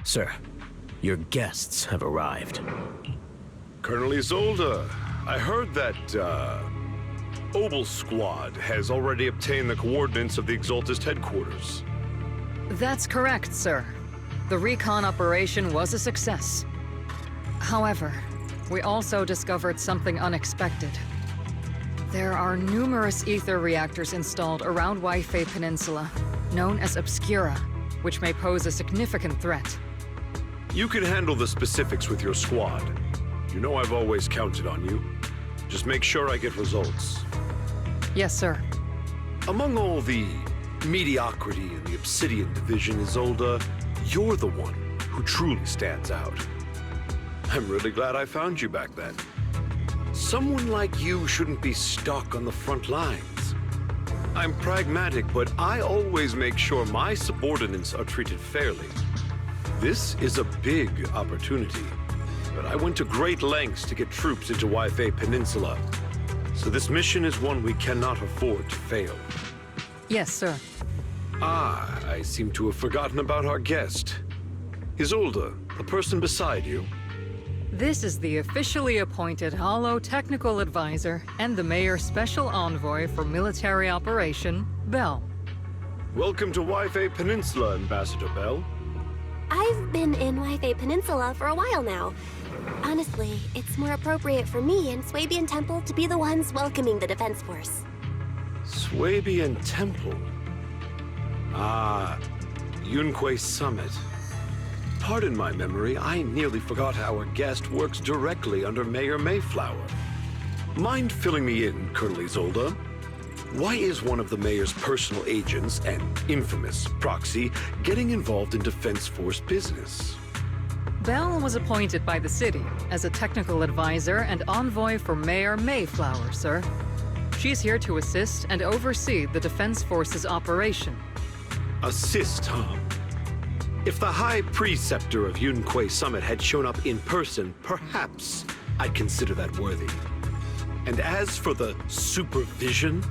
Sir, your guests have arrived. Colonel Isolde, I heard that, Obol Squad has already obtained the coordinates of the Exaltist headquarters. That's correct, sir. The recon operation was a success. However, we also discovered something unexpected. There are numerous ether reactors installed around Waifei Peninsula, known as Obscura, which may pose a significant threat. You can handle the specifics with your squad. You know I've always counted on you. Just make sure I get results. Yes, sir. Among all the mediocrity in the Obsidian Division, Isolde, you're the one who truly stands out. I'm really glad I found you back then. Someone like you shouldn't be stuck on the front lines. I'm pragmatic, but I always make sure my subordinates are treated fairly. This is a big opportunity, but I went to great lengths to get troops into Waifei Peninsula. So this mission is one we cannot afford to fail. Yes, sir. Ah, I seem to have forgotten about our guest. Isolde, the person beside you. This is the officially appointed Hollow Technical Advisor and the Mayor's Special Envoy for Military Operation, Bell. Welcome to Waifei Peninsula, Ambassador Bell. I've been in Waifei Peninsula for a while now. Honestly, it's more appropriate for me and Swabian Temple to be the ones welcoming the Defense Force. Swabian Temple? Ah, Yunquei Summit. Pardon my memory, I nearly forgot our guest works directly under Mayor Mayflower. Mind filling me in, Colonel Isolde? Why is one of the Mayor's personal agents, an infamous proxy, getting involved in Defense Force business? Bell was appointed by the city as a technical advisor and envoy for Mayor Mayflower, sir. She's here to assist and oversee the Defense Force's operation. Assist, huh? If the High Preceptor of Yunquei Summit had shown up in person, perhaps I'd consider that worthy. And as for the supervision,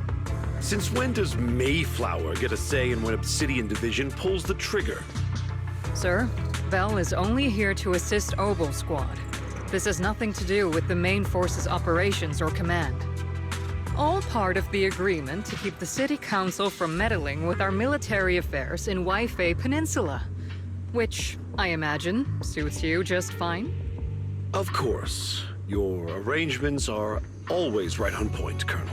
since when does Mayflower get a say in when Obsidian Division pulls the trigger? Sir, Bell is only here to assist Obol Squad. This has nothing to do with the main force's operations or command. All part of the agreement to keep the City Council from meddling with our military affairs in Waifei Peninsula. Which, I imagine, suits you just fine? Of course. Your arrangements are always right on point, Colonel.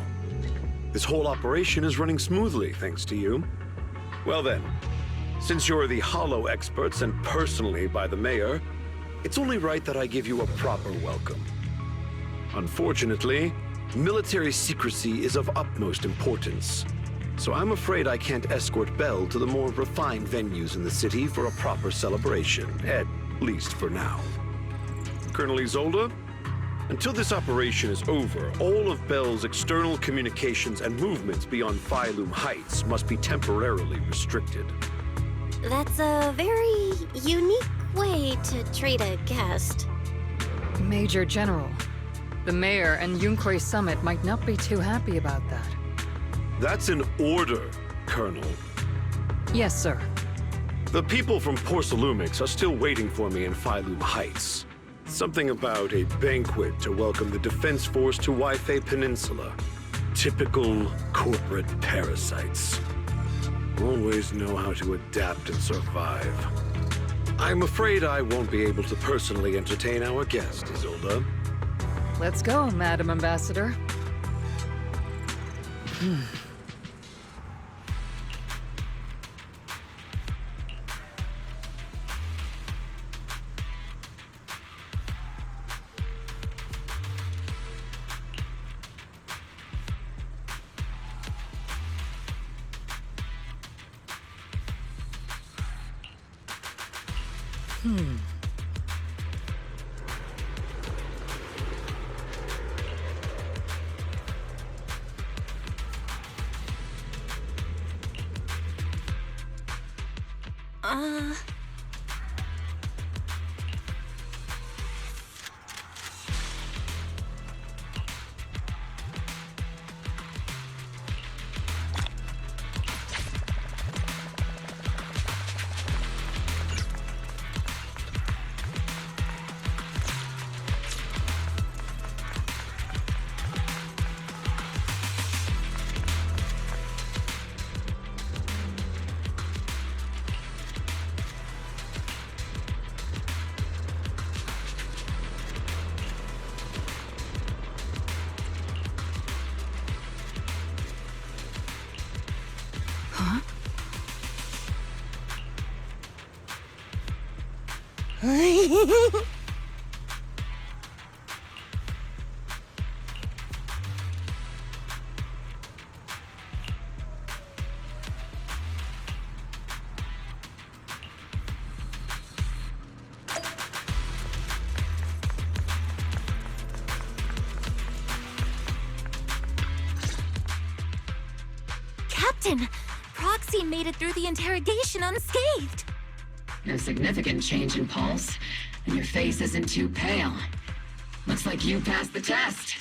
This whole operation is running smoothly, thanks to you. Well then, since you're the Hollow experts and personally by the Mayor, it's only right that I give you a proper welcome. Unfortunately, military secrecy is of utmost importance. So I'm afraid I can't escort Bell to the more refined venues in the city for a proper celebration, at least for now. Colonel Isolde, until this operation is over, all of Bell's external communications and movements beyond Phylum Heights must be temporarily restricted. That's a very unique way to treat a guest. Major General, the Mayor and Yunquei Summit might not be too happy about that. That's an order, Colonel. Yes, sir. The people from Porcelumix are still waiting for me in Phylum Heights. Something about a banquet to welcome the Defense Force to Waifei Peninsula. Typical corporate parasites. Always know how to adapt and survive. I'm afraid I won't be able to personally entertain our guest, Isolde. Let's go, Madam Ambassador. Captain, Proxy made it through the interrogation unscathed. No significant change in pulse, and your face isn't too pale. Looks like you passed the test.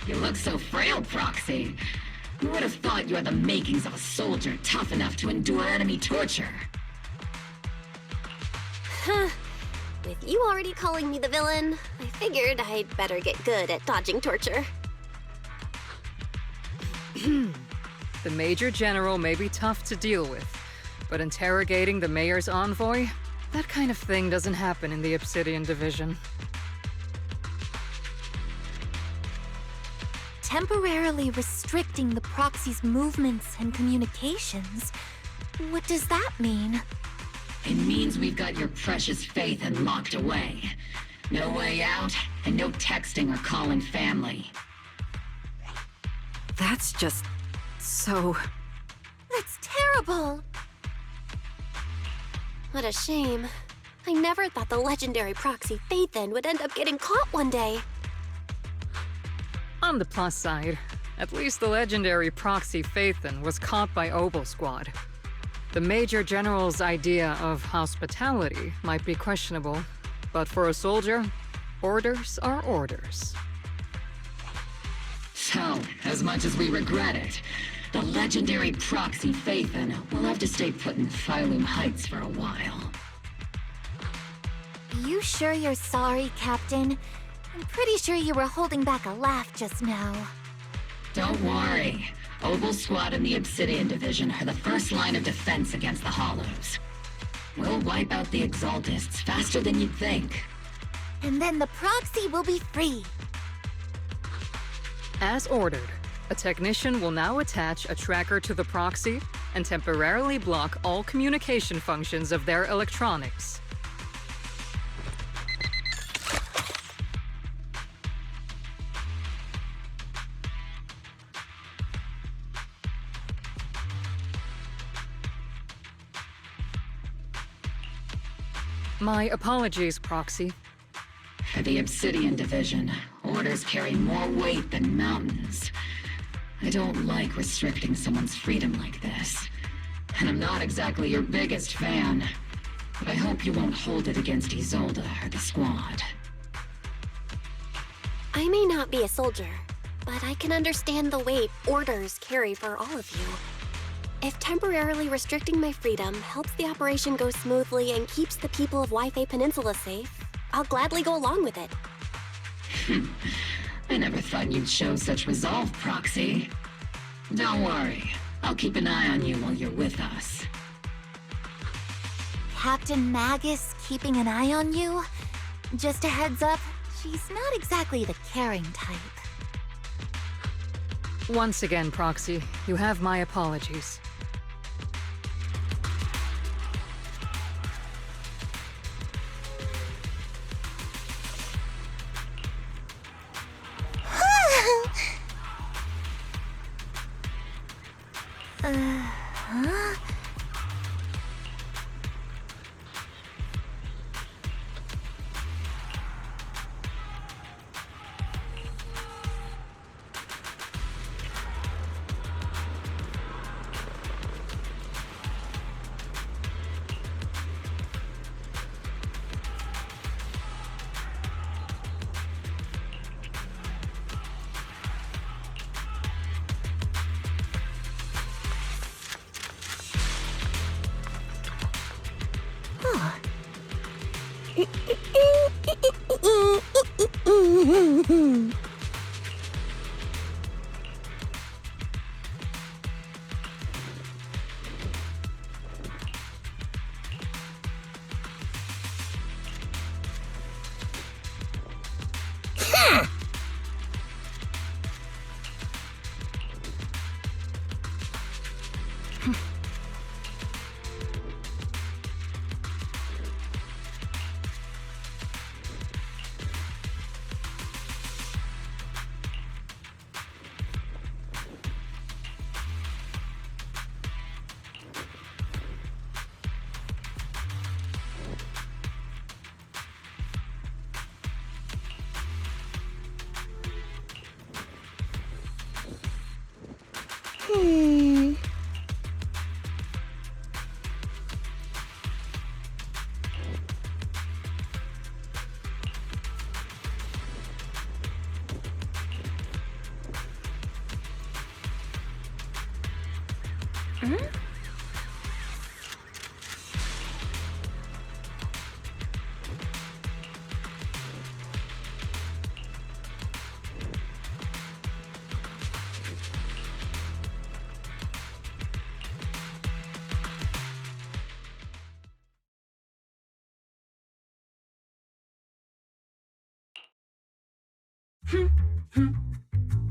You look so frail, Proxy. Who would have thought you had the makings of a soldier tough enough to endure enemy torture? With you already calling me the villain, I figured I'd better get good at dodging torture. The Major General may be tough to deal with, but interrogating the Mayor's envoy? That kind of thing doesn't happen in the Obsidian Division. Temporarily restricting the Proxy's movements and communications. What does that mean? It means we've got your precious faith and locked away. No way out, and no texting or calling family. That's just... so... That's terrible! What a shame. I never thought the legendary proxy Phaethon would end up getting caught one day. On the plus side, at least the legendary proxy Phaethon was caught by Obol Squad. The Major General's idea of hospitality might be questionable, but for a soldier, orders are orders. So, as much as we regret it, the legendary proxy Phaethon will have to stay put in Phylum Heights for a while. You sure you're sorry, Captain? I'm pretty sure you were holding back a laugh just now. Don't worry. Obol Squad and the Obsidian Division are the first line of defense against the Hollows. We'll wipe out the Exaltists faster than you'd think. And then the Proxy will be free. As ordered, a technician will now attach a tracker to the proxy and temporarily block all communication functions of their electronics. My apologies, Proxy. For the Obsidian Division, orders carry more weight than mountains. I don't like restricting someone's freedom like this. And I'm not exactly your biggest fan. But I hope you won't hold it against Isolde or the Squad. I may not be a soldier, but I can understand the weight orders carry for all of you. If temporarily restricting my freedom helps the operation go smoothly and keeps the people of Wi-Fi Peninsula safe, I'll gladly go along with it. I never thought you'd show such resolve, Proxy. Don't worry. I'll keep an eye on you while you're with us. Captain Magus keeping an eye on you? Just a heads up, she's not exactly the caring type. Once again, Proxy, you have my apologies. Huh?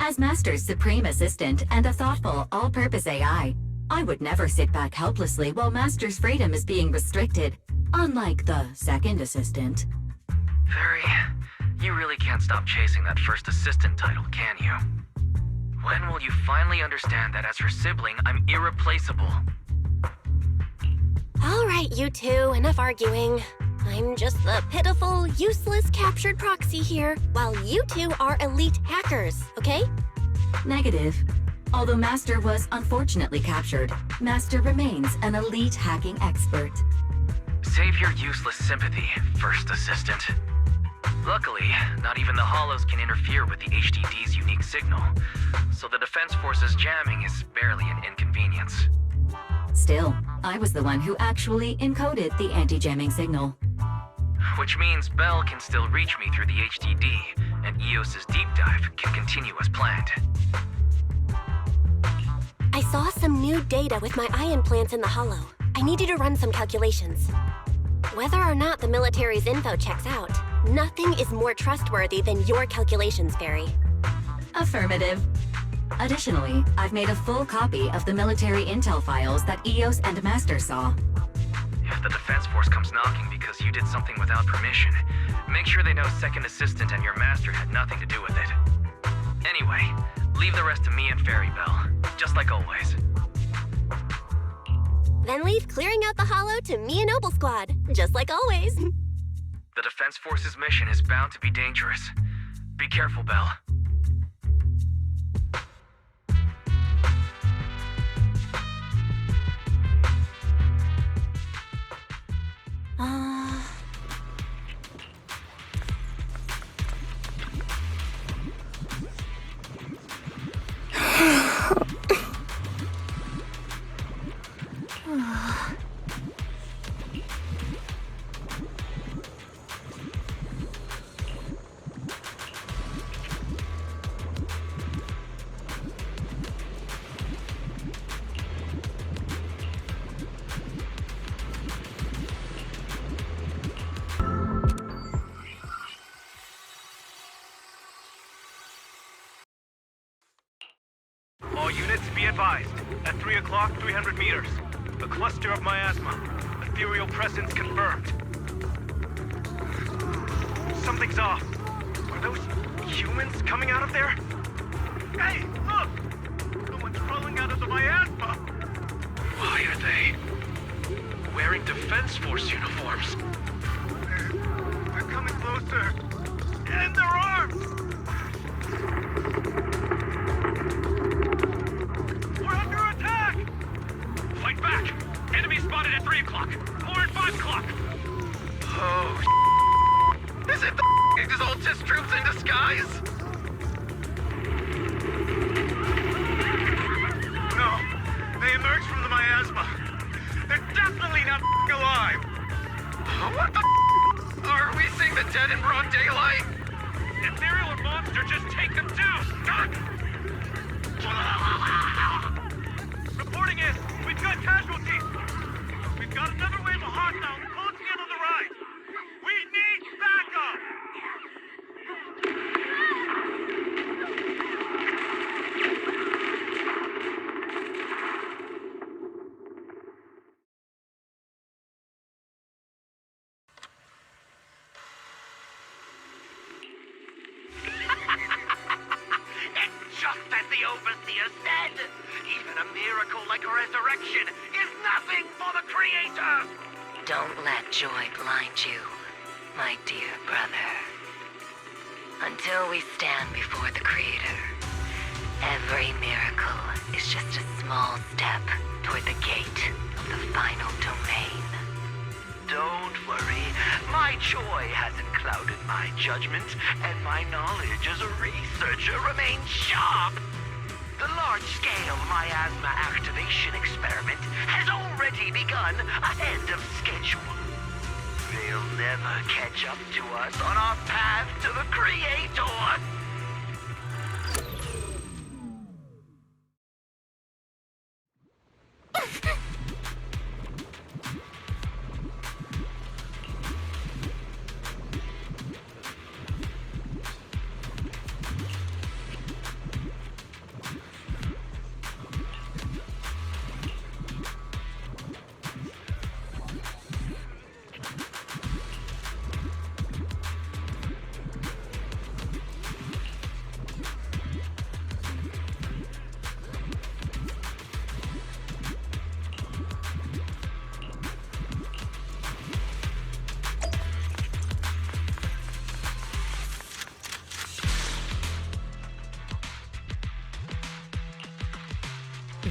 As Master's supreme assistant and a thoughtful, all-purpose AI, I would never sit back helplessly while Master's freedom is being restricted, unlike the second assistant. Fairy, you really can't stop chasing that first assistant title, can you? When will you finally understand that as her sibling, I'm irreplaceable? All right, you two, enough arguing. I'm just the pitiful, useless captured proxy here, while you two are elite hackers, okay? Negative. Although Master was unfortunately captured, Master remains an elite hacking expert. Save your useless sympathy, first assistant. Luckily, not even the Hollows can interfere with the HDD's unique signal, so the Defense Force's jamming is barely an inconvenience. Still, I was the one who actually encoded the anti-jamming signal. Which means Bell can still reach me through the HDD, and EOS's deep dive can continue as planned. I saw some new data with my eye implants in the Hollow. I need you to run some calculations. Whether or not the military's info checks out, nothing is more trustworthy than your calculations, Fairy. Affirmative. Additionally, I've made a full copy of the military intel files that EOS and Master saw. If the Defense Force comes knocking because you did something without permission, make sure they know Second Assistant and your Master had nothing to do with it. Anyway, leave the rest to me and Fairy Bell, just like always. Then leave clearing out the Hollow to me and Obol Squad, just like always. The Defense Force's mission is bound to be dangerous. Be careful, Bell. All units, be advised. At 3 o'clock, 300 meters. A cluster of miasma. Ethereal presence confirmed. Something's off. Are those humans coming out of there? Hey, look! Someone's crawling out of the miasma! Why are they wearing Defense Force uniforms? They're coming closer. And they're armed! We're under attack! Fight back! Enemy spotted at 3 o'clock! 4 and 5 o'clock! Oh, is it the Exaltus troops in disguise? No, they emerged from the miasma. They're definitely not alive! What the Are we seeing the dead in broad daylight? Ethereal or monster, just take them down! Reporting in, we've got casualties! We've got another wave of hostiles closing in on the right! We need backup! Just as the Overseer said, even a miracle like a resurrection is nothing for the Creator! Don't let joy blind you, my dear brother. Until we stand before the Creator, Every miracle is just a small step toward the gate of the final domain. Don't worry. My joy hasn't clouded my judgment, and my knowledge as a researcher remains sharp. The large-scale miasma activation experiment has already begun ahead of schedule. They'll never catch up to us on our path to the Creator.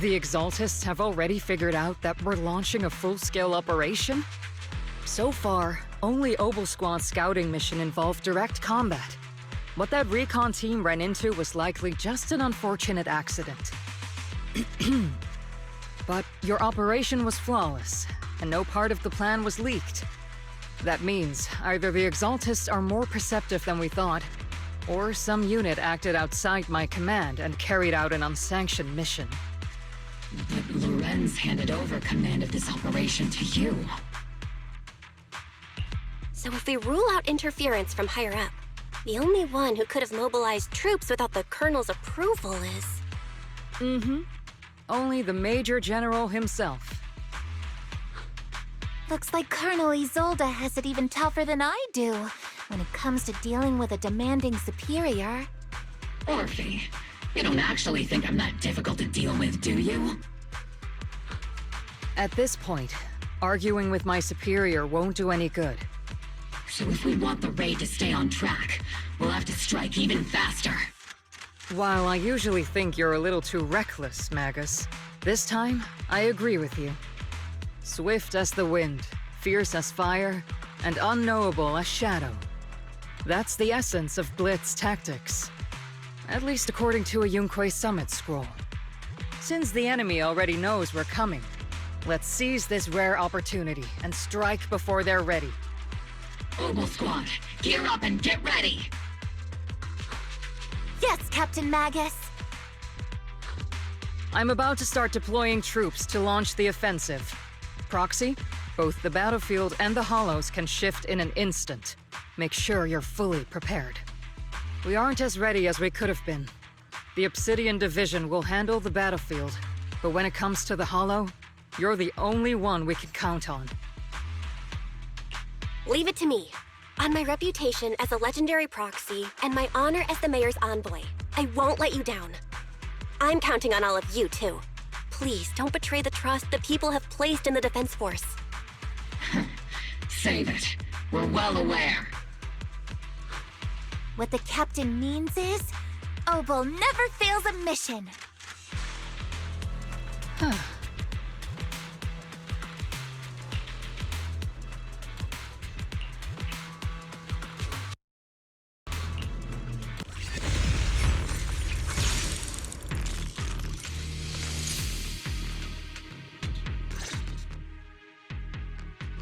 The Exaltists have already figured out that we're launching a full-scale operation? So far, only Obol Squad's scouting mission involved direct combat. What that recon team ran into was likely just an unfortunate accident. But your operation was flawless, and no part of the plan was leaked. That means either the Exaltists are more perceptive than we thought, or some unit acted outside my command and carried out an unsanctioned mission. But Lorenz handed over command of this operation to you. So if we rule out interference from higher up, the only one who could have mobilized troops without the Colonel's approval is... Only the Major General himself. Looks like Colonel Isolde has it even tougher than I do when it comes to dealing with a demanding superior. Orphie, you don't actually think I'm that difficult to deal with, do you? At this point, arguing with my superior won't do any good. So if we want the raid to stay on track, we'll have to strike even faster. While I usually think you're a little too reckless, Magus, this time, I agree with you. Swift as the wind, fierce as fire, and unknowable as shadow. That's the essence of Blitz tactics. At least according to a Yunque Summit scroll. Since the enemy already knows we're coming, let's seize this rare opportunity and strike before they're ready. Obol Squad, gear up and get ready! Yes, Captain Magus! I'm about to start deploying troops to launch the offensive. Proxy, both the battlefield and the hollows can shift in an instant. Make sure you're fully prepared. We aren't as ready as we could have been. The Obsidian Division will handle the battlefield, but when it comes to the hollow, you're the only one we can count on. Leave it to me. On my reputation as a legendary proxy and my honor as the mayor's envoy, I won't let you down. I'm counting on all of you, too. Please don't betray the trust the people have placed in the Defense Force. Save it. We're well aware. What the captain means is, Obol never fails a mission.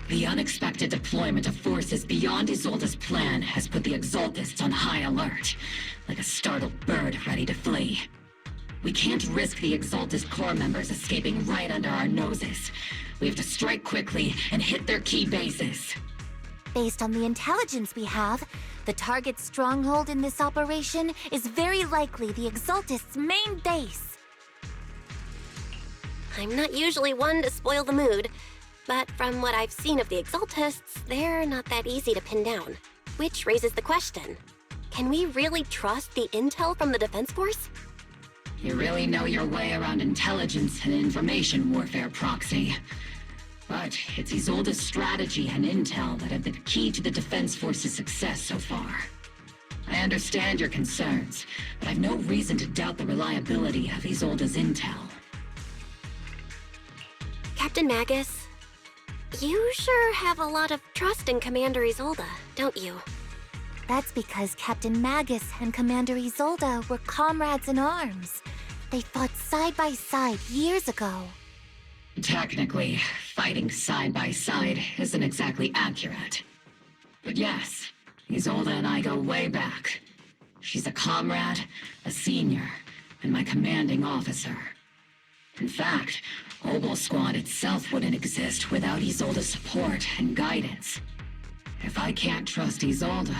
The unexpected deployment of forces beyond Isolde's plan has put the Exaltists on high alert, like a startled bird ready to flee. We can't risk the Exaltist core members escaping right under our noses. We have to strike quickly and hit their key bases. Based on the intelligence we have, the target's stronghold in this operation is very likely the Exaltists' main base. I'm not usually one to spoil the mood, but from what I've seen of the Exaltists, they're not that easy to pin down. Which raises the question, can we really trust the intel from the Defense Force? You really know your way around intelligence and information warfare, Proxy. But it's Isolde's strategy and intel that have been key to the Defense Force's success so far. I understand your concerns, but I've no reason to doubt the reliability of Isolde's intel. Captain Magus, you sure have a lot of trust in Commander Isolde, don't you? That's because Captain Magus and Commander Isolde were comrades in arms. They fought side by side years ago. Technically, fighting side by side isn't exactly accurate. But yes, Isolde and I go way back. She's a comrade, a senior, and my commanding officer. In fact, Obol Squad itself wouldn't exist without Isolde's support and guidance. If I can't trust Isolde,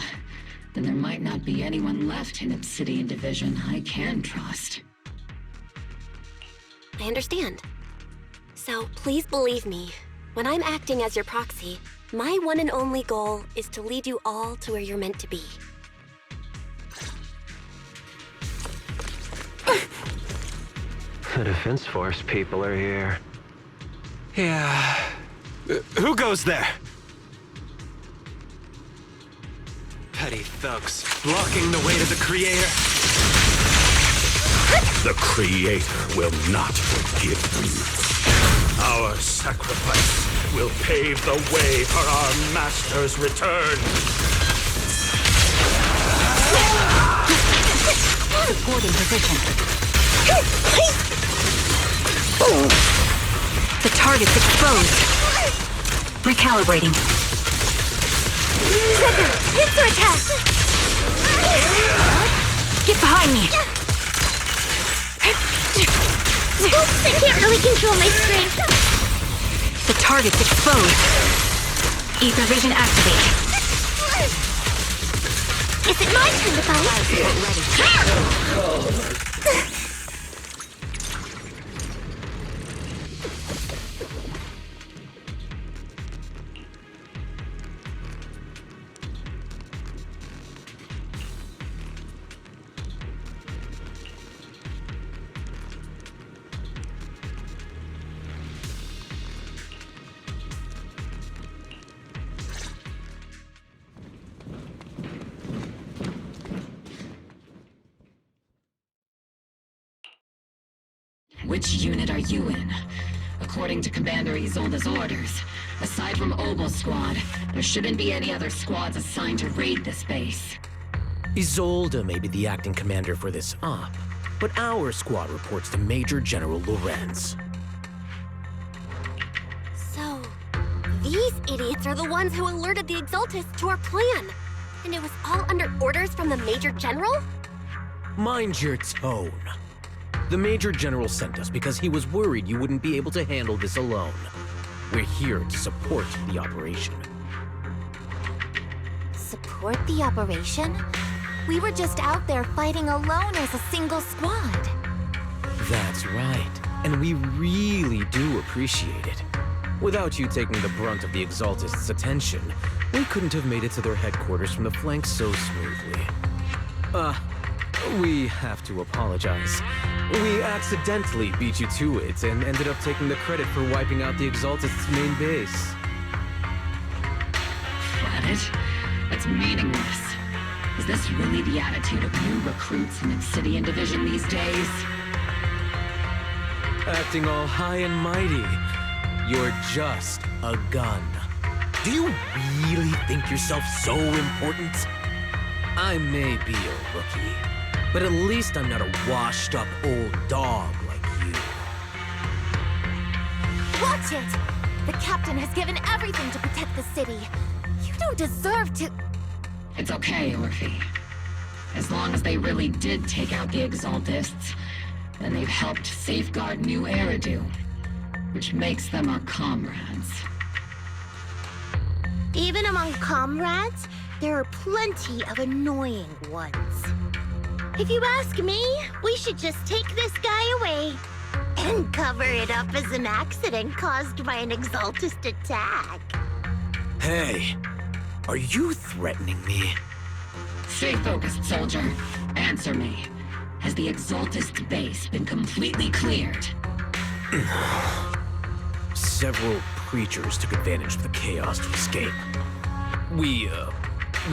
then there might not be anyone left in Obsidian Division I can trust. I understand. So please believe me, when I'm acting as your proxy, my one and only goal is to lead you all to where you're meant to be. The Defense Force people are here. Yeah. Who goes there? Petty thugs, blocking the way to the Creator. The Creator will not forgive them. Our sacrifice will pave the way for our Master's return. Supporting position. The target's exposed. Recalibrating. Trigger! Pincer attack! Get behind me! Oops, I can't really control my strength. The target's exposed. Ether vision activate. Is it my turn to fight? Which unit are you in? According to Commander Isolde's orders, aside from Obol Squad, there shouldn't be any other squads assigned to raid this base. Isolde may be the acting commander for this op, but our squad reports to Major General Lorenz. So, these idiots are the ones who alerted the Exaltists to our plan. And it was all under orders from the Major General? Mind your tone. The Major General sent us because he was worried you wouldn't be able to handle this alone. We're here to support the operation. Support the operation? We were just out there fighting alone as a single squad. That's right, and we really do appreciate it. Without you taking the brunt of the Exaltists' attention, we couldn't have made it to their headquarters from the flank so smoothly. We have to apologize. We accidentally beat you to it and ended up taking the credit for wiping out the Exaltists' main base. Credit? That's meaningless. Is this really the attitude of new recruits in Obsidian Division these days? Acting all high and mighty. You're just a gun. Do you really think yourself so important? I may be a rookie, but at least I'm not a washed-up old dog like you. Watch it! The captain has given everything to protect the city. You don't deserve to... It's okay, Orphie. As long as they really did take out the Exaltists, then they've helped safeguard New Eridu, which makes them our comrades. Even among comrades, there are plenty of annoying ones. If you ask me, we should just take this guy away and cover it up as an accident caused by an Exaltist attack. Hey, are you threatening me? Stay focused, soldier. Answer me. Has the Exaltist base been completely cleared? Several creatures took advantage of the chaos to escape. We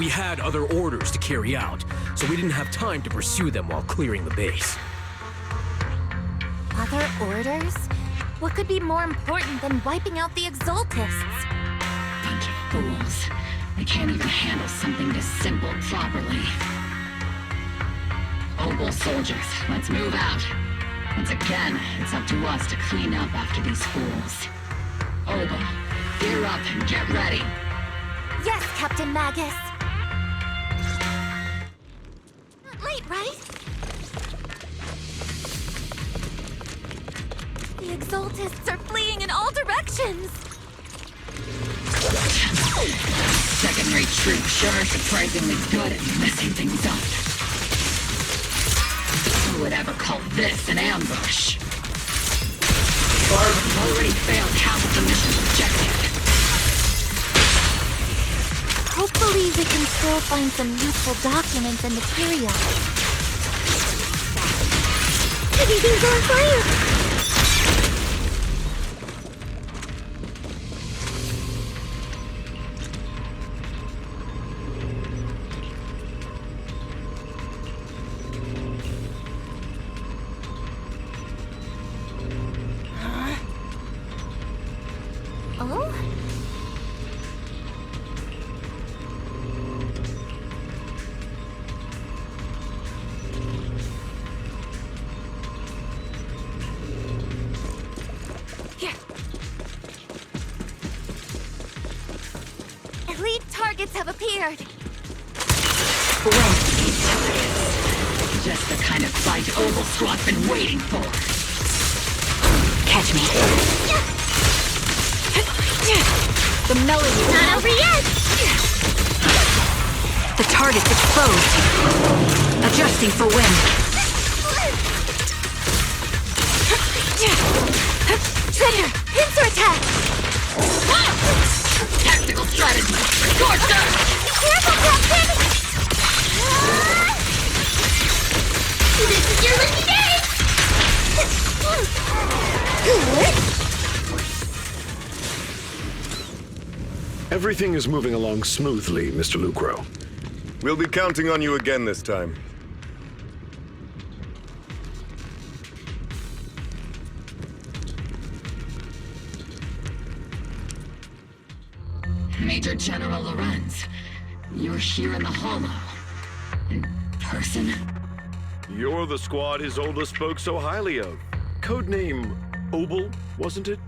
had other orders to carry out, so we didn't have time to pursue them while clearing the base. Other orders? What could be more important than wiping out the Exaltists? Bunch of fools. They can't even handle something this simple properly. Obol soldiers, let's move out. Once again, it's up to us to clean up after these fools. Obol, gear up and get ready. Yes, Captain Magus. Not late, right? The Exaltists are fleeing in all directions. Second-rate troops sure are surprisingly good at messing things up. Who would ever call this an ambush? We've already failed half of the mission's objective. Hopefully we can still find some useful documents and material. Everything's on fire! Oh? Here. Elite targets have appeared. Just the kind of fight Obol Squad's been waiting for. Catch me. The melee is not over yet! The target's exposed. Adjusting for wind. Center! Pincer attack! Tactical strategy! Scorcher! Careful, Captain! This is your lucky day! Good. Everything is moving along smoothly, Mr. Lucro. We'll be counting on you again this time. Major General Lorenz, you're here in the Hollow. In person? You're the squad Isolde spoke so highly of. Codename Obol, wasn't it?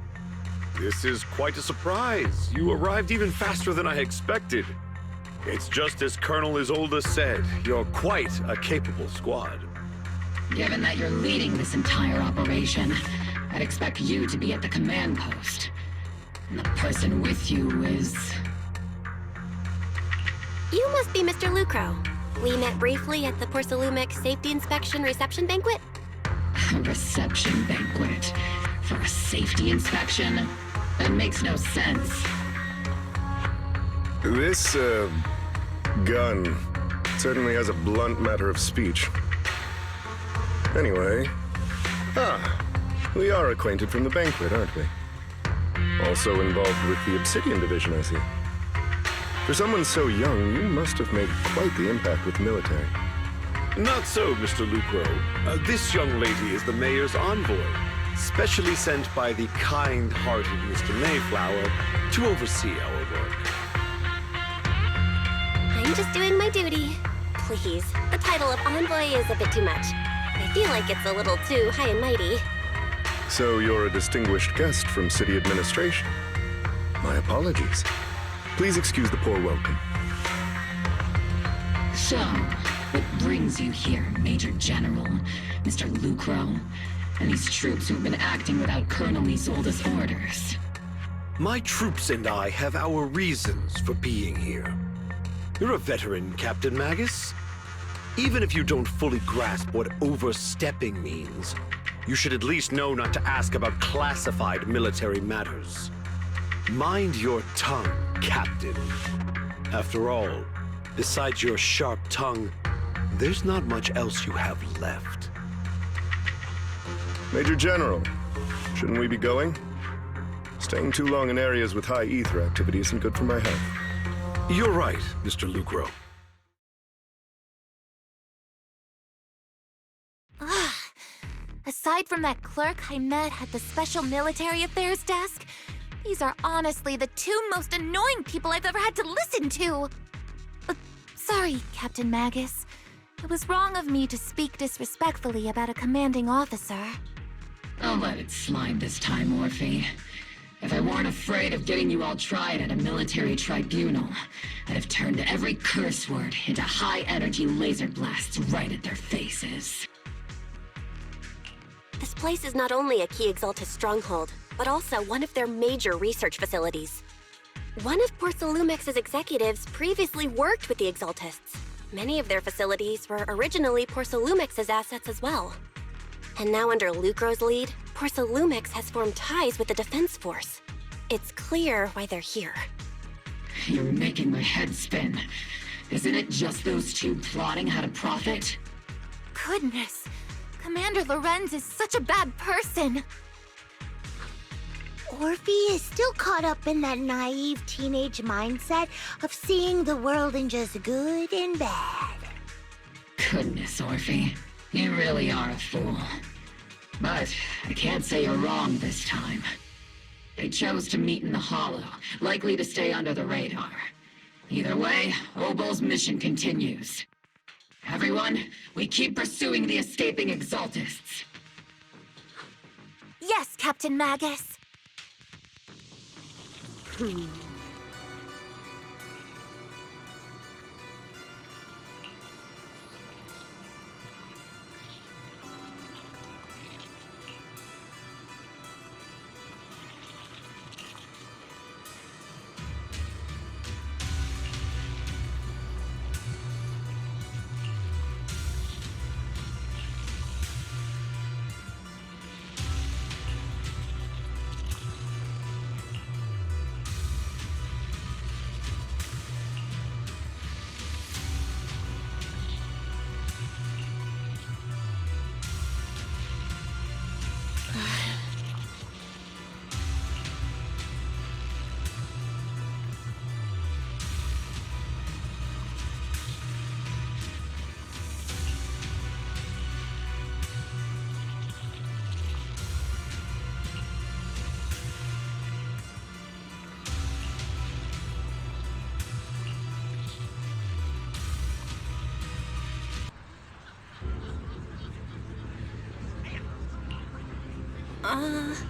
This is quite a surprise. You arrived even faster than I expected. It's just as Colonel Isolde said, you're quite a capable squad. Given that you're leading this entire operation, I'd expect you to be at the command post. And the person with you is... You must be Mr. Lucro. We met briefly at the Porcelumic Safety Inspection Reception Banquet. A reception banquet? For a safety inspection? That makes no sense. This, gun certainly has a blunt matter of speech. Anyway, we are acquainted from the banquet, aren't we? Also involved with the Obsidian Division, I see. For someone so young, you must have made quite the impact with the military. Not so, Mr. Lucro. This young lady is the mayor's envoy, specially sent by the kind-hearted Mr. Mayflower to oversee our work. I'm just doing my duty. Please, the title of envoy is a bit too much. I feel like it's a little too high and mighty. So you're a distinguished guest from city administration. My apologies. Please excuse the poor welcome. So, what brings you here, Major General, Mr. Lucro, and these troops who've been acting without Colonel Isolde's orders? My troops and I have our reasons for being here. You're a veteran, Captain Magus. Even if you don't fully grasp what overstepping means, you should at least know not to ask about classified military matters. Mind your tongue, Captain. After all, besides your sharp tongue, there's not much else you have left. Major General, shouldn't we be going? Staying too long in areas with high ether activity isn't good for my health. You're right, Mr. Lucro. Aside from that clerk I met at the Special Military Affairs desk, these are honestly the two most annoying people I've ever had to listen to. Sorry, Captain Magus. It was wrong of me to speak disrespectfully about a commanding officer. I'll let it slide this time, Orphie. If I weren't afraid of getting you all tried at a military tribunal, I'd have turned every curse word into high-energy laser blasts right at their faces. This place is not only a key Exaltus stronghold, but also one of their major research facilities. One of Porcelumex's executives previously worked with the Exaltists. Many of their facilities were originally Porcelumex's assets as well. And now under Lucro's lead, Porcelumex has formed ties with the Defense Force. It's clear why they're here. You're making my head spin. Isn't it just those two plotting how to profit? Goodness, Commander Lorenz is such a bad person. Orphie is still caught up in that naive teenage mindset of seeing the world in just good and bad. Goodness, Orphie. You really are a fool. But I can't say you're wrong this time. They chose to meet in the Hollow, likely to stay under the radar. Either way, Obol's mission continues. Everyone, we keep pursuing the escaping Exaltists. Yes, Captain Magus. Ah.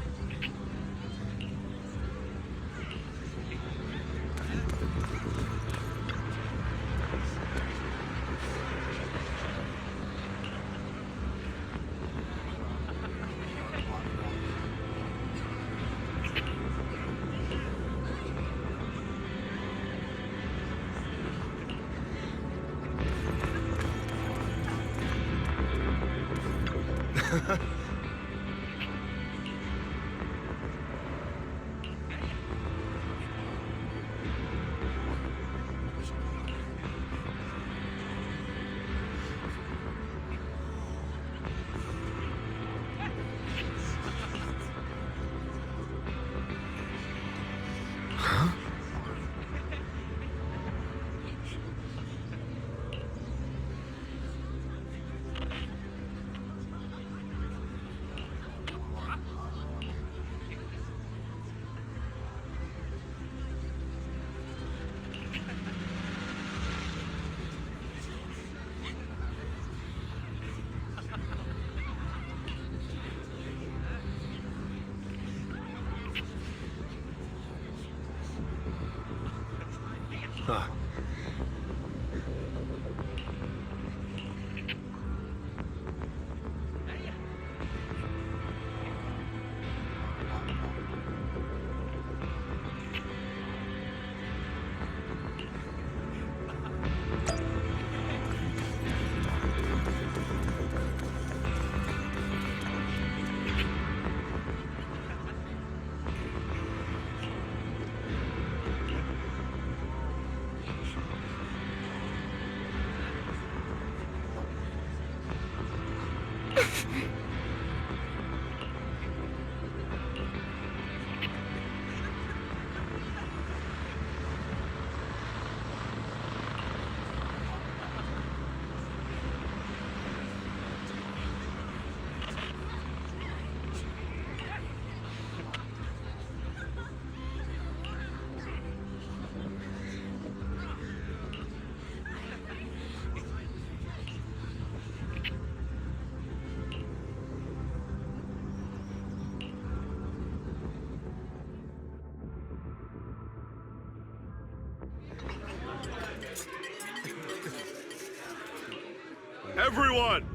everyone!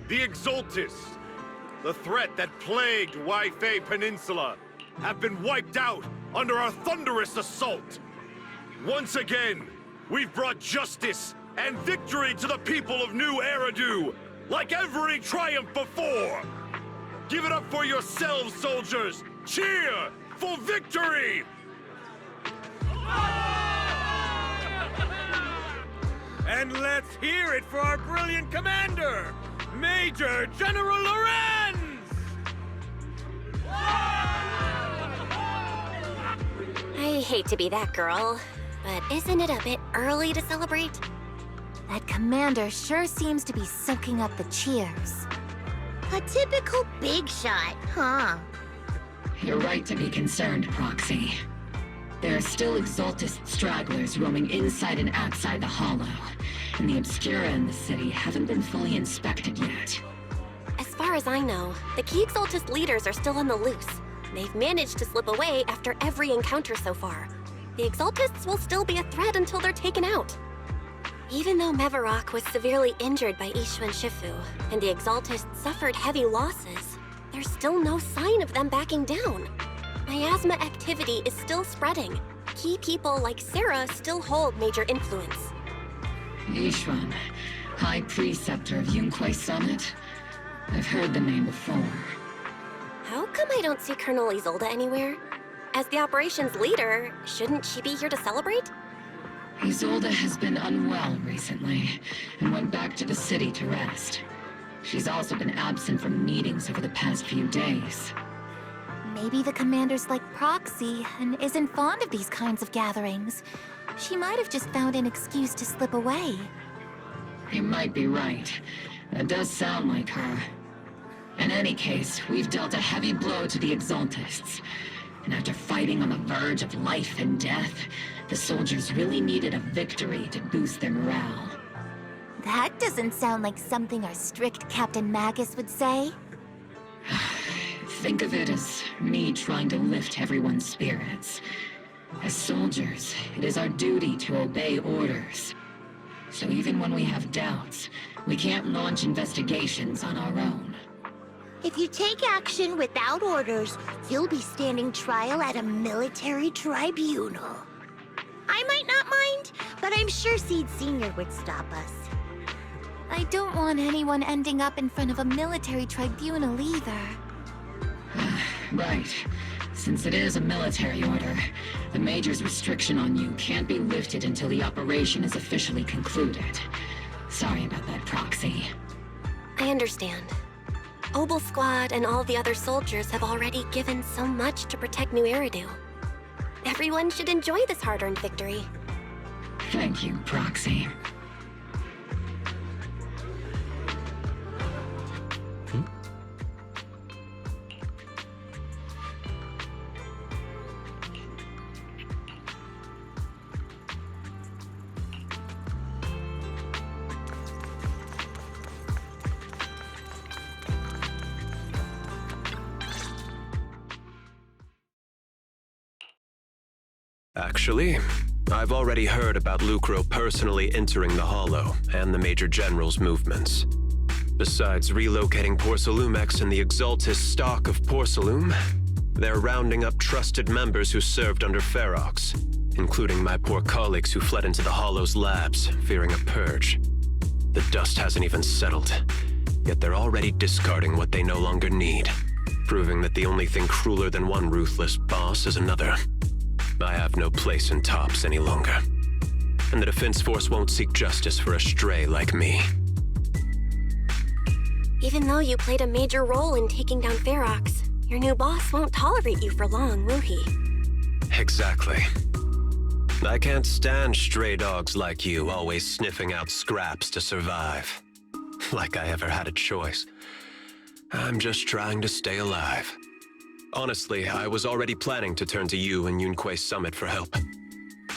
The Exultists, the threat that plagued Waifei Peninsula, have been wiped out under our thunderous assault. Once again, we've brought justice and victory to the people of New Eridu, like every triumph before! Give it up for yourselves, soldiers! Cheer for victory! And let's hear it for our brilliant commander, Major General Lorenz! I hate to be that girl, but isn't it a bit early to celebrate? That commander sure seems to be soaking up the cheers. A typical big shot, huh? You're right to be concerned, Proxy. There are still Exultist stragglers roaming inside and outside the Hollow, and the Obscura in the city haven't been fully inspected yet. As far as I know, the key Exultist leaders are still on the loose. They've managed to slip away after every encounter so far. The Exultists will still be a threat until they're taken out. Even though Mevarok was severely injured by Ishu and Shifu, and the Exultists suffered heavy losses, there's still no sign of them backing down. Miasma activity is still spreading. Key people like Sarah still hold major influence. Yishuan, High Preceptor of Yunquai Summit? I've heard the name before. How come I don't see Colonel Isolde anywhere? As the operations leader, shouldn't she be here to celebrate? Isolde has been unwell recently, and went back to the city to rest. She's also been absent from meetings over the past few days. Maybe the commander's like Proxy and isn't fond of these kinds of gatherings. She might have just found an excuse to slip away. You might be right. That does sound like her. In any case, we've dealt a heavy blow to the Exultists. And after fighting on the verge of life and death, the soldiers really needed a victory to boost their morale. That doesn't sound like something our strict Captain Magus would say. Think of it as me trying to lift everyone's spirits. As soldiers, it is our duty to obey orders. So even when we have doubts, we can't launch investigations on our own. If you take action without orders, you'll be standing trial at a military tribunal. I might not mind, but I'm sure Seed Sr. would stop us. I don't want anyone ending up in front of a military tribunal either. Right. Since it is a military order, the Major's restriction on you can't be lifted until the operation is officially concluded. Sorry about that, Proxy. I understand. Obol Squad and all the other soldiers have already given so much to protect New Eridu. Everyone should enjoy this hard-earned victory. Thank you, Proxy. Actually, I've already heard about Lucro personally entering the Hollow and the Major General's movements. Besides relocating Porcelumex and the Exultist stock of Porcelume, they're rounding up trusted members who served under Ferox, including my poor colleagues who fled into the Hollow's labs, fearing a purge. The dust hasn't even settled, yet they're already discarding what they no longer need, proving that the only thing crueler than one ruthless boss is another. I have no place in Tops any longer, and the Defense Force won't seek justice for a stray like me. Even though you played a major role in taking down Ferox, your new boss won't tolerate you for long, will he? Exactly. I can't stand stray dogs like you always sniffing out scraps to survive. Like I ever had a choice. I'm just trying to stay alive. Honestly, I was already planning to turn to you and Yunquai Summit for help.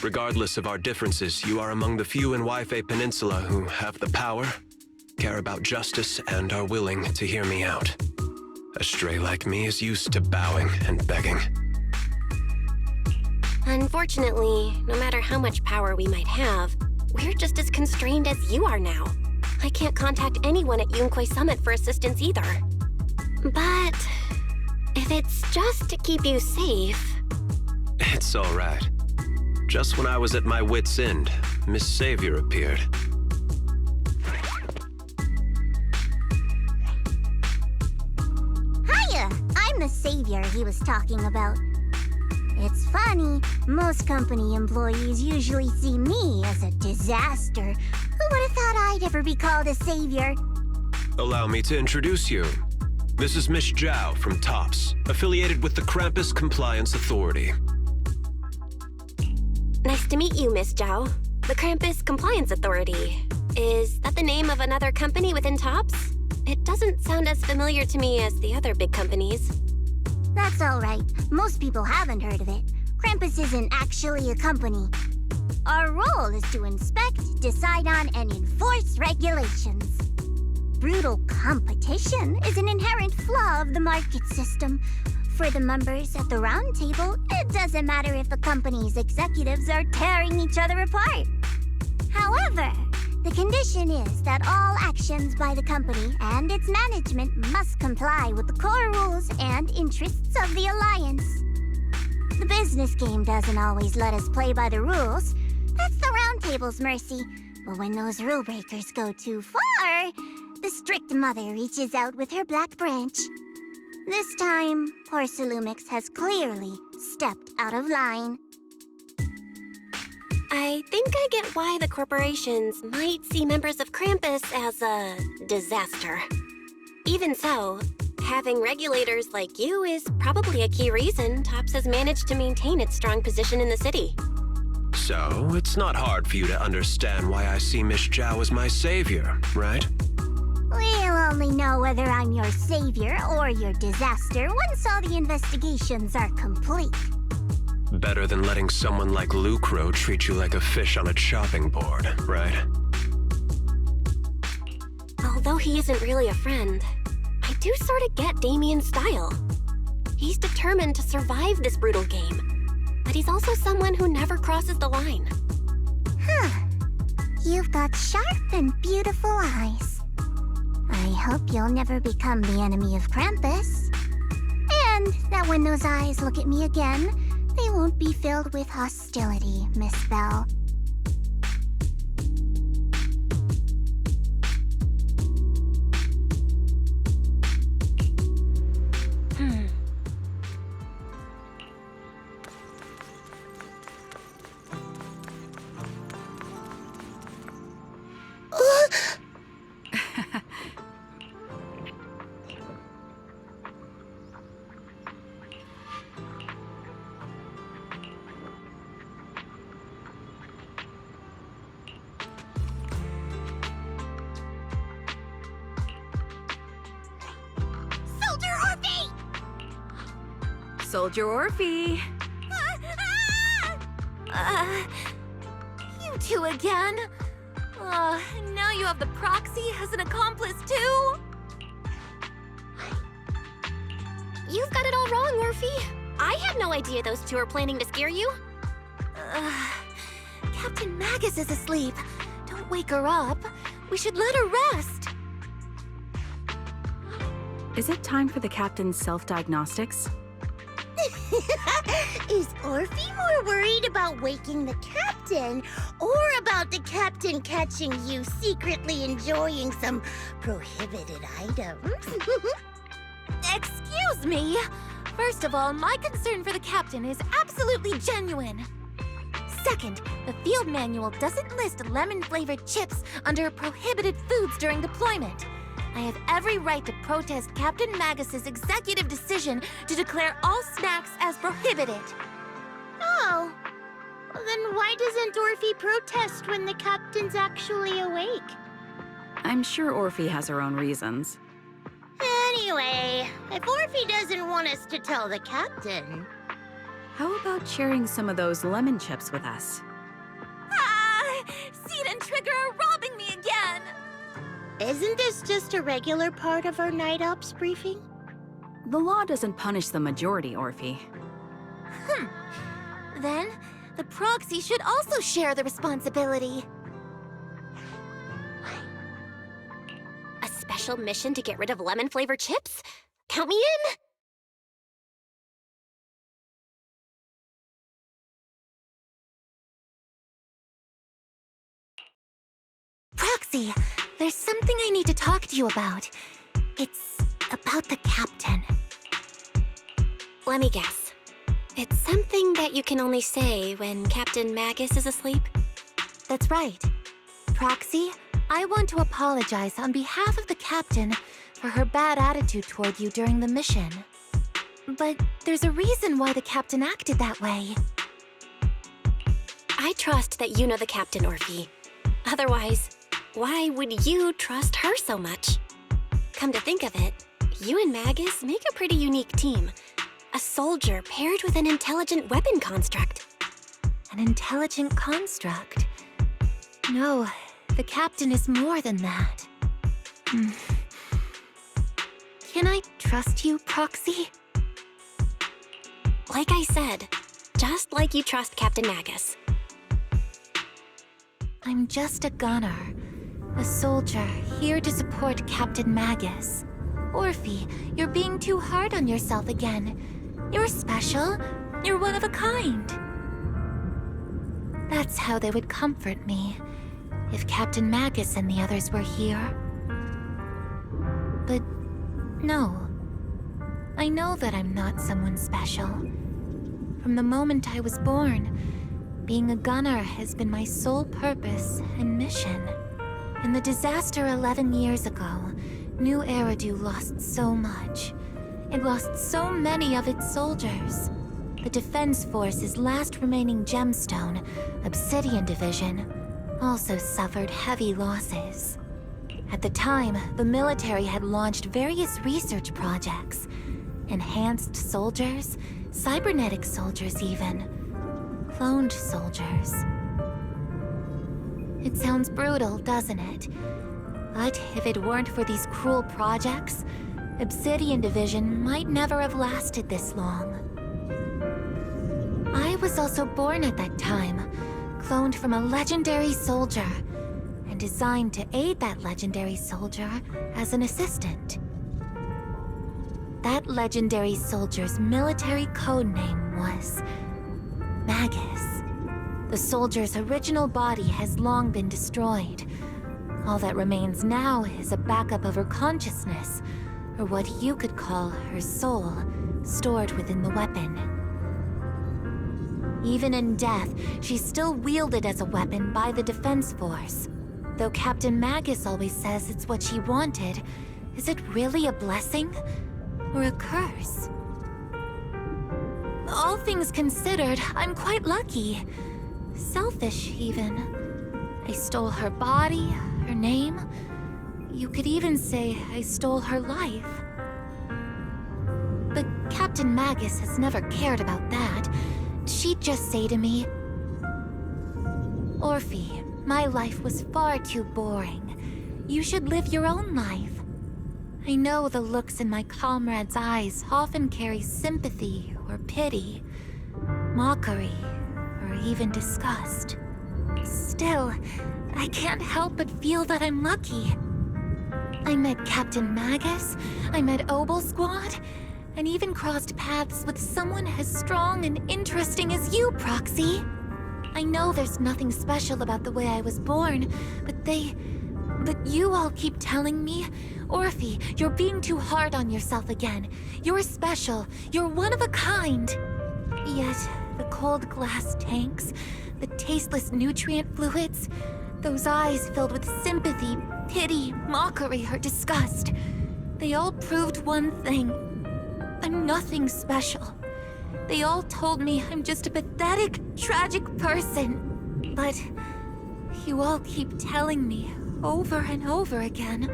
Regardless of our differences, you are among the few in Waifei Peninsula who have the power, care about justice, and are willing to hear me out. A stray like me is used to bowing and begging. Unfortunately, no matter how much power we might have, we're just as constrained as you are now. I can't contact anyone at Yunquay Summit for assistance either. But if it's just to keep you safe... It's all right. Just when I was at my wit's end, Miss Savior appeared. Hiya! I'm the savior he was talking about. It's funny, most company employees usually see me as a disaster. Who would have thought I'd ever be called a savior? Allow me to introduce you. This is Miss Zhao from TOPS, affiliated with the Krampus Compliance Authority. Nice to meet you, Miss Zhao. The Krampus Compliance Authority. Is that the name of another company within TOPS? It doesn't sound as familiar to me as the other big companies. That's all right. Most people haven't heard of it. Krampus isn't actually a company. Our role is to inspect, decide on, and enforce regulations. Brutal competition is an inherent flaw of the market system. For the members at the round table, it doesn't matter if the company's executives are tearing each other apart. However, the condition is that all actions by the company and its management must comply with the core rules and interests of the Alliance. The business game doesn't always let us play by the rules. That's the round table's mercy. But when those rule breakers go too far, the strict mother reaches out with her black branch. This time, poor Salumix has clearly stepped out of line. I think I get why the corporations might see members of Krampus as a disaster. Even so, having regulators like you is probably a key reason TOPS has managed to maintain its strong position in the city. So, it's not hard for you to understand why I see Miss Zhao as my savior, right? We'll only know whether I'm your savior or your disaster once all the investigations are complete. Better than letting someone like Lucro treat you like a fish on a chopping board, right? Although he isn't really a friend, I do sort of get Damien's style. He's determined to survive this brutal game, but he's also someone who never crosses the line. Huh. You've got sharp and beautiful eyes. I hope you'll never become the enemy of Krampus. And that when those eyes look at me again, they won't be filled with hostility, Miss Bell. Soldier Orphie! You two again? Now you have the proxy as an accomplice too? You've got it all wrong, Orphie. I had no idea those two were planning to scare you. Captain Magus is asleep. Don't wake her up. We should let her rest. Is it time for the captain's self-diagnostics? Is Orphie more worried about waking the captain or about the captain catching you secretly enjoying some prohibited items? Excuse me! First of all, my concern for the captain is absolutely genuine. Second, the field manual doesn't list lemon-flavored chips under prohibited foods during deployment. I have every right to protest Captain Magus's executive decision to declare all snacks as prohibited. Oh, well, then why doesn't Orphie protest when the captain's actually awake? I'm sure Orphie has her own reasons. Anyway, if Orphie doesn't want us to tell the captain... How about sharing some of those lemon chips with us? Seed and Trigger are robbing me again! Isn't this just a regular part of our night ops briefing? The law doesn't punish the majority, Orphie. Then, the proxy should also share the responsibility. special mission to get rid of lemon-flavored chips? Count me in! Proxy, there's something I need to talk to you about. It's about the captain. Let me guess. It's something that you can only say when Captain Magus is asleep? That's right. Proxy, I want to apologize on behalf of the captain for her bad attitude toward you during the mission. But there's a reason why the captain acted that way. I trust that you know the captain, Orphie. Otherwise, why would you trust her so much? Come to think of it, you and Magus make a pretty unique team. A soldier paired with an intelligent weapon construct. An intelligent construct? No, the captain is more than that. Can I trust you, Proxy? Like I said, just like you trust Captain Magus. I'm just a gunner. A soldier, here to support Captain Magus. Orphie, you're being too hard on yourself again. You're special. You're one of a kind. That's how they would comfort me, if Captain Magus and the others were here. But no. I know that I'm not someone special. From the moment I was born, being a gunner has been my sole purpose and mission. In the disaster 11 years ago, New Eridu lost so much. It lost so many of its soldiers. The Defense Force's last remaining gemstone, Obsidian Division, also suffered heavy losses. At the time, the military had launched various research projects. Enhanced soldiers, cybernetic soldiers even. Cloned soldiers. It sounds brutal, doesn't it? But if it weren't for these cruel projects, Obsidian Division might never have lasted this long. I was also born at that time, cloned from a legendary soldier, and designed to aid that legendary soldier as an assistant. That legendary soldier's military code name was Magus. The soldier's original body has long been destroyed. All that remains now is a backup of her consciousness, or what you could call her soul, stored within the weapon. Even in death, she's still wielded as a weapon by the Defense Force. Though Captain Magus always says it's what she wanted, is it really a blessing or a curse? All things considered, I'm quite lucky. Selfish, even. I stole her body, her name. You could even say I stole her life. But Captain Magus has never cared about that. She'd just say to me, Orphie, my life was far too boring. You should live your own life. I know the looks in my comrades' eyes often carry sympathy or pity, mockery, or even disgust. Still, I can't help but feel that I'm lucky. I met Captain Magus, I met Obol Squad, and even crossed paths with someone as strong and interesting as you, Proxy. I know there's nothing special about the way I was born, but you all keep telling me, Orphie, you're being too hard on yourself again. You're special, you're one of a kind. Yet, the cold glass tanks, the tasteless nutrient fluids, those eyes filled with sympathy, pity, mockery, or disgust, they all proved one thing. I'm nothing special. They all told me I'm just a pathetic, tragic person. But you all keep telling me over and over again,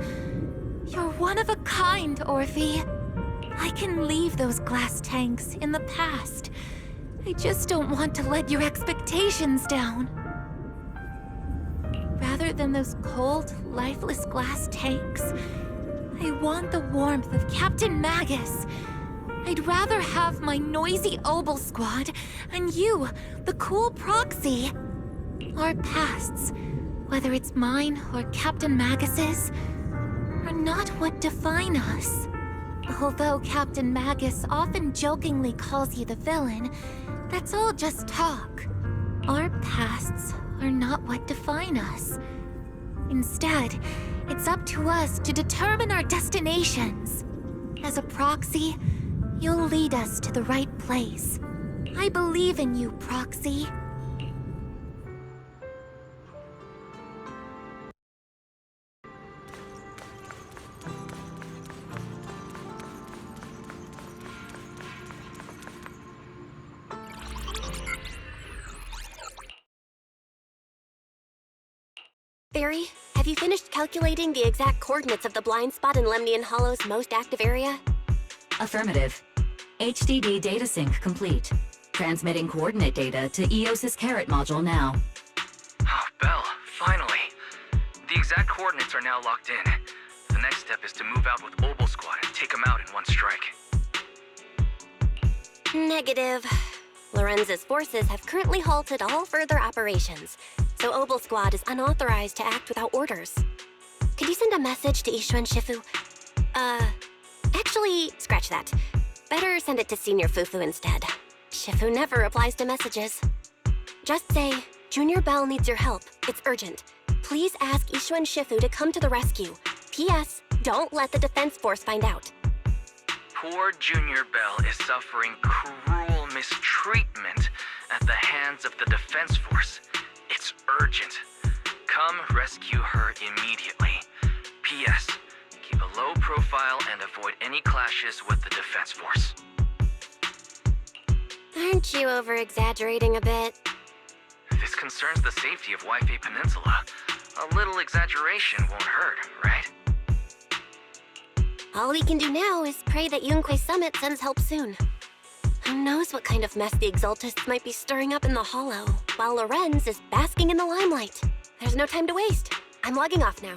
you're one of a kind, Orphie. I can leave those glass tanks in the past. I just don't want to let your expectations down. Rather than those cold, lifeless glass tanks, I want the warmth of Captain Magus. I'd rather have my noisy Obol Squad and you, the cool Proxy. Our pasts, whether it's mine or Captain Magus's, are not what define us. Although Captain Magus often jokingly calls you the villain, that's all just talk. Our pasts are not what define us. Instead, it's up to us to determine our destinations. As a proxy, you'll lead us to the right place. I believe in you, Proxy. Barry, have you finished calculating the exact coordinates of the blind spot in Lemnian Hollow's most active area? Affirmative. HDD data sync complete. Transmitting coordinate data to EOS's Carrot module now. Oh, Belle, finally. The exact coordinates are now locked in. The next step is to move out with Obol Squad and take them out in one strike. Negative. Lorenz's forces have currently halted all further operations, so Obol Squad is unauthorized to act without orders. Could you send a message to Ishu and Shifu? Actually, scratch that. Better send it to Senior Fufu instead. Shifu never replies to messages. Just say, Junior Belle needs your help. It's urgent. Please ask Ishu and Shifu to come to the rescue. P.S. Don't let the defense force find out. Poor Junior Belle is suffering cruel mistreatment at the hands of the defense force. It's urgent. Come rescue her immediately. P.S. Keep a low profile and avoid any clashes with the defense force. Aren't you over-exaggerating a bit? This concerns the safety of Waifei Peninsula. A little exaggeration won't hurt, right? All we can do now is pray that Yunque Summit sends help soon. Who knows what kind of mess the Exaltists might be stirring up in the Hollow, while Lorenz is basking in the limelight. There's no time to waste. I'm logging off now.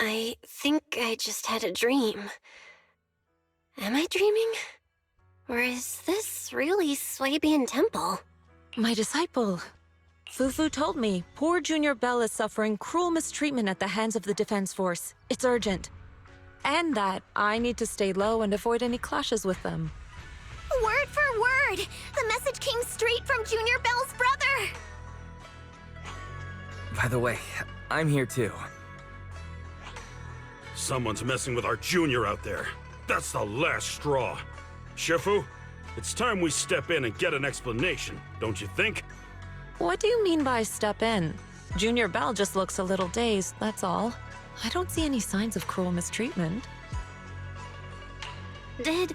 I think I just had a dream. Am I dreaming? Or is this really Swabian Temple? My disciple. Fufu told me poor Junior Belle is suffering cruel mistreatment at the hands of the defense force. It's urgent. And that I need to stay low and avoid any clashes with them. Word for word! The message came straight from Junior Belle's brother! By the way, I'm here too. Someone's messing with our junior out there. That's the last straw. Shifu, it's time we step in and get an explanation, don't you think? What do you mean by step in? Junior Belle just looks a little dazed, that's all. I don't see any signs of cruel mistreatment. Did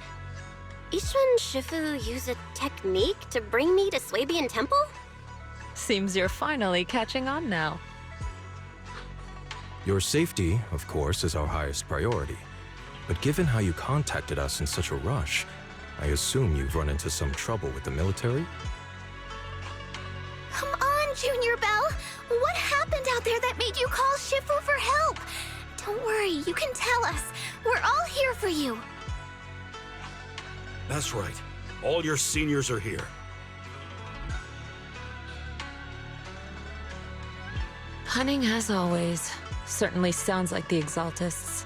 Ishu and Shifu use a technique to bring me to Swabian Temple? Seems you're finally catching on now. Your safety, of course, is our highest priority. But given how you contacted us in such a rush, I assume you've run into some trouble with the military? Come on, Junior Belle! What happened out there that made you call Shifu for help? Don't worry, you can tell us. We're all here for you. That's right. All your seniors are here. Cunning as always. Certainly sounds like the Exaltists.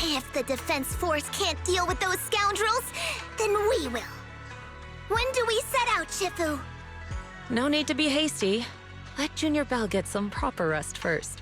If the defense force can't deal with those scoundrels, then we will. When do we set out, Shifu? No need to be hasty. Let Junior Belle get some proper rest first.